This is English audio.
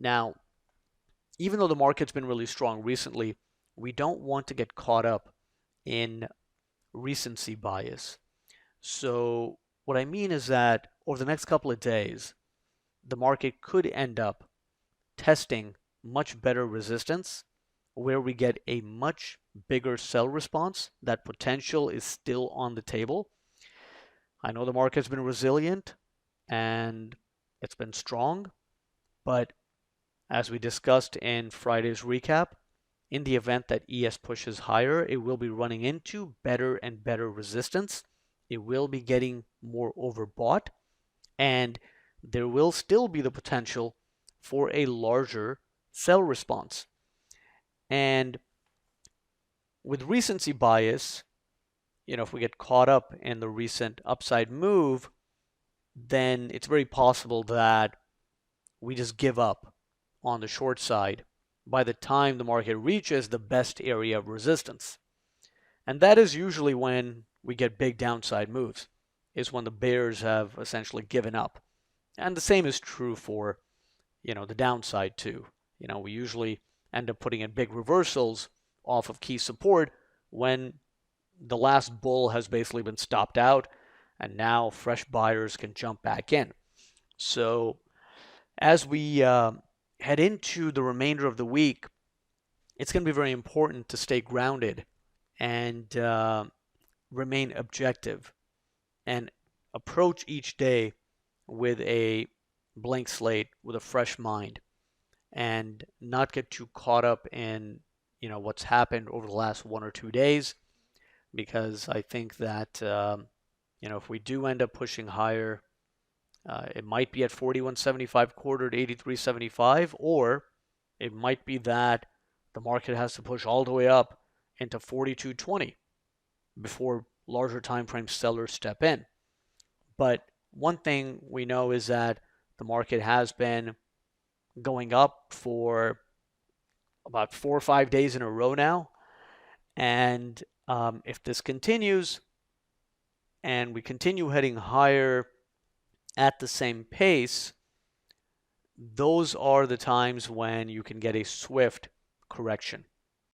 Now, even though the market's been really strong recently, we don't want to get caught up in recency bias. So what I mean is that over the next couple of days, the market could end up testing much better resistance where we get a much bigger sell response. That potential is still on the table. I know the market's been resilient and it's been strong, but as we discussed in Friday's recap, in the event that ES pushes higher, it will be running into better and better resistance. It will be getting more overbought, and there will still be the potential for a larger sell response. And with recency bias, if we get caught up in the recent upside move, then it's very possible that we just give up on the short side by the time the market reaches the best area of resistance. And that is usually when we get big downside moves, is when the bears have essentially given up. And the same is true for, the downside too. We usually end up putting in big reversals off of key support when the last bull has basically been stopped out and now fresh buyers can jump back in. So as we head into the remainder of the week, it's going to be very important to stay grounded and remain objective and approach each day with a blank slate, with a fresh mind, and not get too caught up in what's happened over the last 1 or 2 days, because I think that if we do end up pushing higher, it might be at 41.75 quarter to 83.75, or it might be that the market has to push all the way up into 42.20 before larger time frame sellers step in. But one thing we know is that the market has been going up for about 4 or 5 days in a row now. And if this continues and we continue heading higher at the same pace, those are the times when you can get a swift correction.